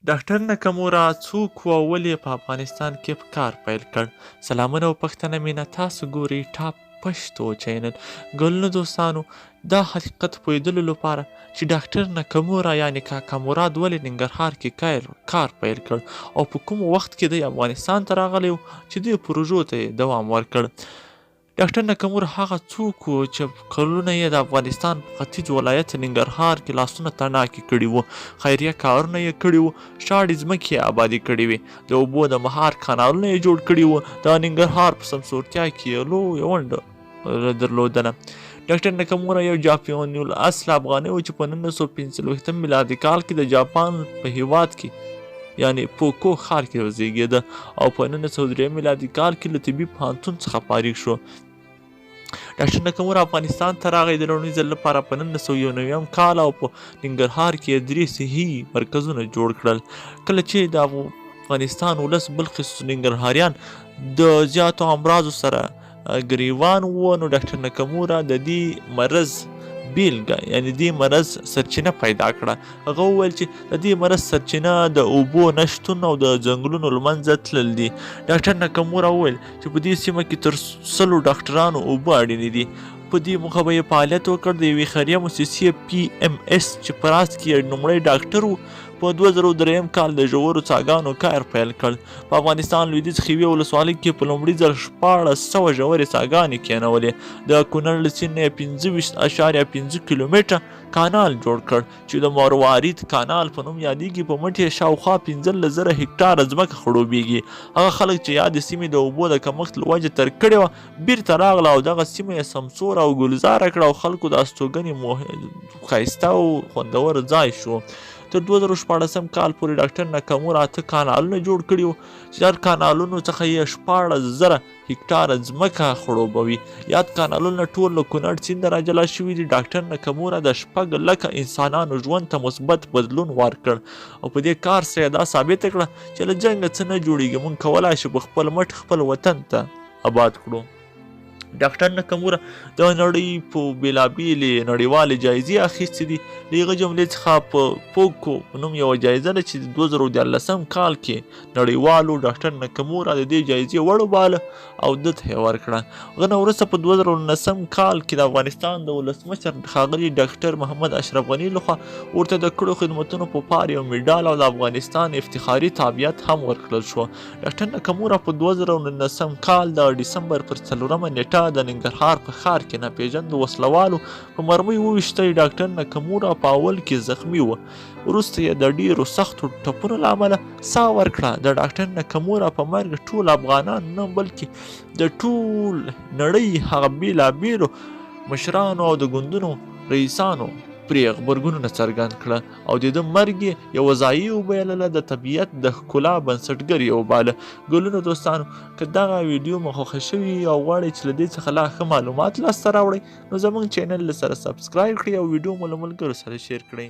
داکترناکمورا څوک و او ولې په افغانستان کې کار پیل کړ؟ سلامونه او پښتنه مینه، تاسو ګورئ ټاپ پښتو چینل. ګلونو دوستانو، دا حقیقت پوهېدلو لپاره چې داکترناکمورا یعنې کاکا مراد ولې ننګرهار کې کار پیل کړ او په کوم وخت کې دی افغانستان ته راغلی و چې دې پروژو ته یې دوام ورکړ. داکترناکمورا هغه څوک و چې کلونه یې د افغانستان په ختیځ ولایت ننګرهار کې لاسونه تڼاکې کړي وو، خیریه کارونه یې کړي وو، شاړې ځمکې یې آبادي کړې وې، د اوبو د مهار کانالونه یې جوړ کړي وو، د ننګرهار په سمسورتیا کې یې لویه ونډه درلودله. داکترناکمورا یو جاپاني الاصل افغاني و چې په 1945 میلادي کال کې د جاپان په هیواد کې یعنی پوکو ښار کې وزیږېده او په 1903 میلادي کال کې له طبي پوهنتون څخه فارغ شو. داکترناکمورا افغانستان ته راغی د لومړي ځل لپاره په 1991 کال او په ننګرهار کې یې 3 صحي مرکزونه جوړ کړل. کله چې د افغانستان ولس بالخصوص ننګرهاریان د زیاتو امراضو سره ګریوان وو، نو داکترناکمورا د دې مرض بیلګه یعنې دې مرض سرچینه پیدا کړه. هغه وویل چې د دې مرض سرچینه د اوبو نشتون او د ځنګلونو له منځه تلل دي. داکترناکمورا وویل چې په دې سیمه کې تر 100 ډاکټرانو اوبه اړینې دي. په دې موخه به یې فعالیت وکړ. د یوې خیریه موسسې PMS چې په راس کې یې لومړی ډاکټر و، په 2003 کال د ژورو څاګانو کار پیل کړ. په افغانستان لویدیځ خیوي ولسوالۍ کې په لومړي ځل 1400 ژورې څاګانې کېنولې. د کونړ له سیند نه 25.5 کیلومتره کانال جوړ کړ چې د مروارید کانال په نوم یادېږي. په مټ یې شاوخوا 15,000 هکټاره ځمکه خړوبېږي. هغه خلک چې یادې سیمې د اوبو د کمښت له وجې ترک کړې وه بیرته راغله او دغه سیمه یې سمسوره او ګلزاره کړه او خلکو د استوګنې ښایسته او خوندور ځای شو. تر 2014 کال پورې داکترناکمورا 8 کانالونه جوړ کړي وو چې هر کانالونو څخه یې 14,000 هکټاره ځمکه خړوبوي. یاد کانالونه ټول له کونړ سیند را جلا شوي دي. داکترناکمورا د 6 لکه انسانانو ژوند ته مثبت بدلون ورکړ او په دې کار سره یې دا ثابته کړه چې له جنګه څه نه جوړېږي، موږ کولی شو په خپل مټ خپل وطن ته آباد کړو. داکترناکمورا د نړۍ په بېلابېلې نړیوالې جایزې اخیستې دي. د هغه جملې څخه په پوکو په نوم یوه جایزه ده چې 2014 کال کې نړیوالو داکترناکمورا د دې جایزې وړ وباله او ده ته یې ورکړه. هغه نه وروسته په 2019 کال کې د افغانستان د ولسمشر ښاغلي ډاکټر محمد اشرف غني لخوا ورته د کړو خدمتونو په پار یو میډال او د افغانستان افتخاري تابعیت هم ورکړل شو. داکترناکمورا په 2019 کال د ډسمبر پر 4 نیټه د ننګرهار په ښار کې ناپېژاندو وسلوالو په مرمۍ وویشتی. داکترناکمورا په اول کې زخمي و، وروسته یې د ډېرو سختو ټپونو له امله ساه ورکړه. د داکترناکمورا په مرګ ټول افغانان نه بلکې د ټول نړۍ هغه بېلابېلو مشرانو او د ګوندونو رئیسانو پرې غبرګونونه څرګند کړه او د ده مرګ یې یوه ځایي وبایلله، د طبیعت د ښکلا بنسټګر یې وباله. ګلونو دوستانو، که دغه ویډیو مو خوښه شوي او غواړئ چې له دې څخه لا ښه معلومات لاسته راوړئ، نو زموږ چینل له سره سبسکرایب کړئ او ویډیو مو له ملګرو سره شیر کړئ.